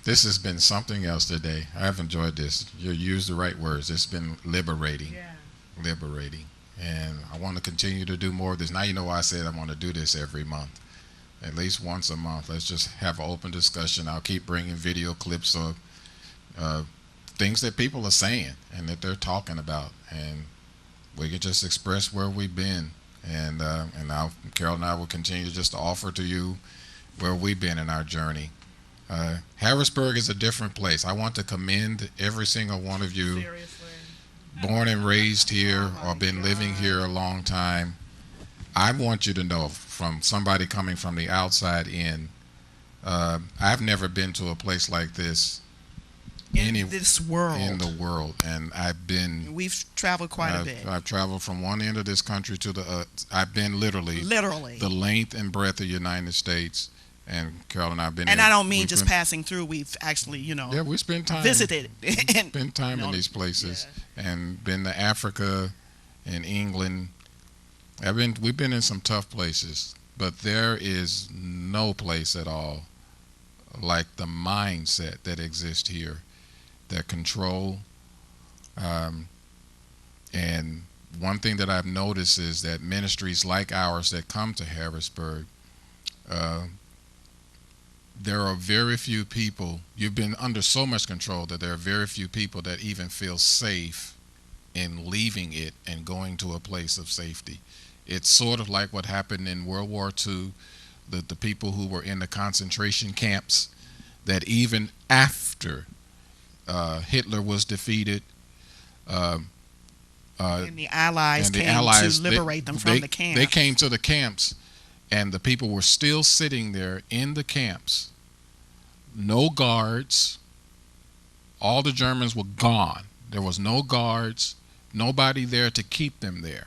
This has been something else today. I've enjoyed this. You used the right words. It's been liberating. Yeah. Liberating. And I want to continue to do more of this. Now you know why I said I want to do this every month. At least once a month. Let's just have an open discussion. I'll keep bringing video clips of uh, things that people are saying and that they're talking about. And we can just express where we've been. And now Carol and I will continue just to offer to you where we've been in our journey. Harrisburg is a different place. I want to commend every single one of you Seriously. born and raised here Oh or my been living God. here a long time. I want you to know from somebody coming from the outside in, I've never been to a place like this any In this world. in the world, and We've traveled quite a bit. I've traveled from one end of this country to the I've been literally Literally. the length and breadth of the United States, and Carol and I've been And here. I don't mean We've just been- passing through. We've actually, Yeah, we spent time visited. And, spent time in No, these places yeah. and been to Africa and England. We've been in some tough places, but there is no place at all like the mindset that exists here, that control. Um, and one thing that I've noticed is that ministries like ours that come to Harrisburg, uh, there are very few people. You've been under so much control that there are very few people that even feel safe in leaving it and going to a place of safety. It's sort of like what happened in World War II, the people who were in the concentration camps, that even after Hitler was defeated, um, and the Allies and the came Allies to liberate them from the camp. they came to the camps, and the people were still sitting there in the camps. No guards. All the Germans were gone. There was no guards, nobody there to keep them there,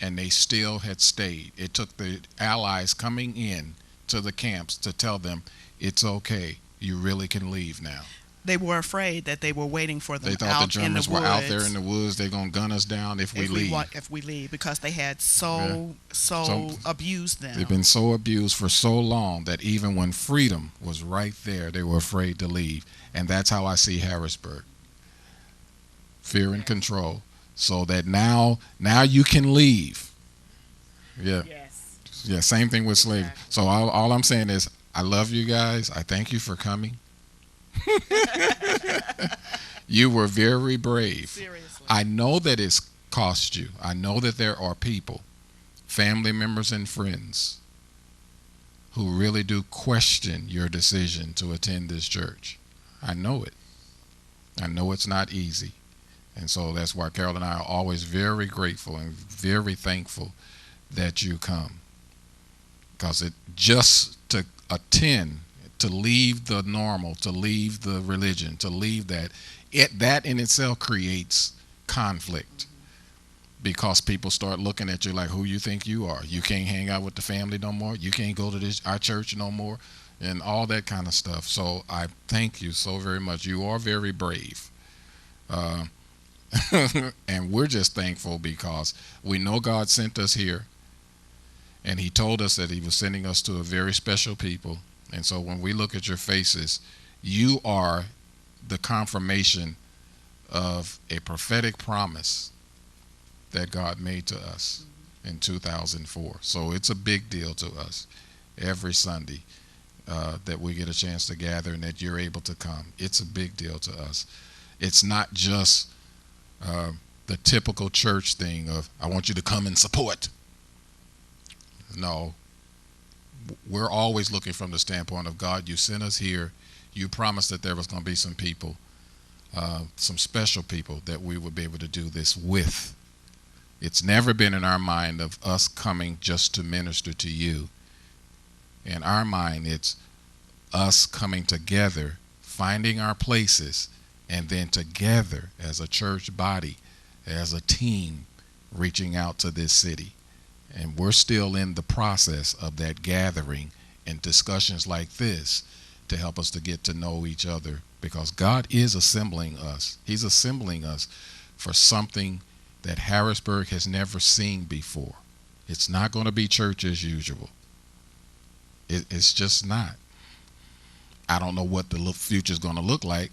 and they still had stayed. It took the Allies coming in to the camps to tell them, it's okay, you really can leave now. They were afraid that they were waiting for them They thought out the Germans in the were out there woods in the woods. They're going to gun us down if we leave. if we leave, because they had Yeah. so abused them. They've been so abused for so long that even when freedom was right there, they were afraid to leave. And that's how I see Harrisburg. Fear and control. So that now you can leave. Yeah. Yes. Yeah, same thing with slavery. Exactly. So all I'm saying is I love you guys. I thank you for coming. You were very brave. Seriously. I know that it's cost you. I know that there are people, family members and friends, who really do question your decision to attend this church. I know it. I know it's not easy. And so that's why Carol and I are always very grateful and very thankful that you come. Because it just to attend, to leave the normal, to leave the religion, to leave that, that in itself creates conflict. Because people start looking at you like who you think you are. You can't hang out with the family no more. You can't go to our church no more, and all that kind of stuff. So I thank you so very much. You are very brave. Uh, and we're just thankful because we know God sent us here, and he told us that he was sending us to a very special people. And so when we look at your faces, you are the confirmation of a prophetic promise that God made to us in 2004. So it's a big deal to us every Sunday that we get a chance to gather and that you're able to come. It's a big deal to us. It's not just the typical church thing of, I want you to come and support. No, we're always looking from the standpoint of, God, you sent us here. You promised that there was going to be some people, some special people that we would be able to do this with. It's never been in our mind of us coming just to minister to you. In our mind, it's us coming together, finding our places, and then together as a church body, as a team, reaching out to this city. And we're still in the process of that gathering and discussions like this to help us to get to know each other, because God is assembling us. He's assembling us for something that Harrisburg has never seen before. It's not going to be church as usual. It's just not. I don't know what the future is going to look like.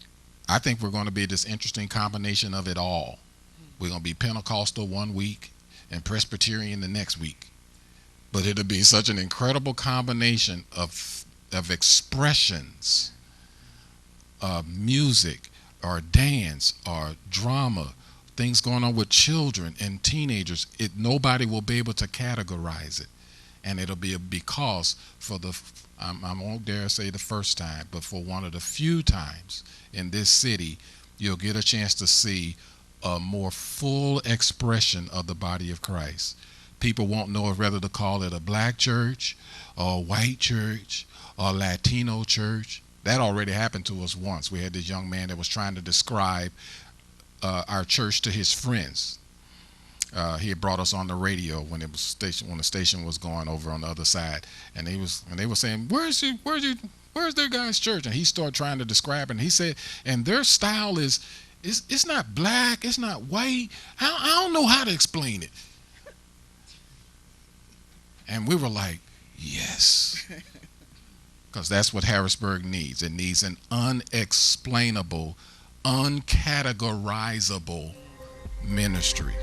I think we're going to be this interesting combination of it all. We're going to be Pentecostal one week and Presbyterian the next week. But it'll be such an incredible combination of expressions, music or dance or drama, things going on with children and teenagers. Nobody will be able to categorize it. And it'll be because for I won't dare say the first time, but for one of the few times in this city, you'll get a chance to see a more full expression of the body of Christ. People won't know whether to call it a black church or a white church or a Latino church. That already happened to us once. We had this young man that was trying to describe our church to his friends. He had brought us on the radio when the station was going over on the other side, and they were saying, where's their guy's church? And he started trying to describe it, and he said, and their style is it's not black, it's not white. I don't know how to explain it. And we were like, yes, because that's what Harrisburg needs. It needs an unexplainable, uncategorizable ministry.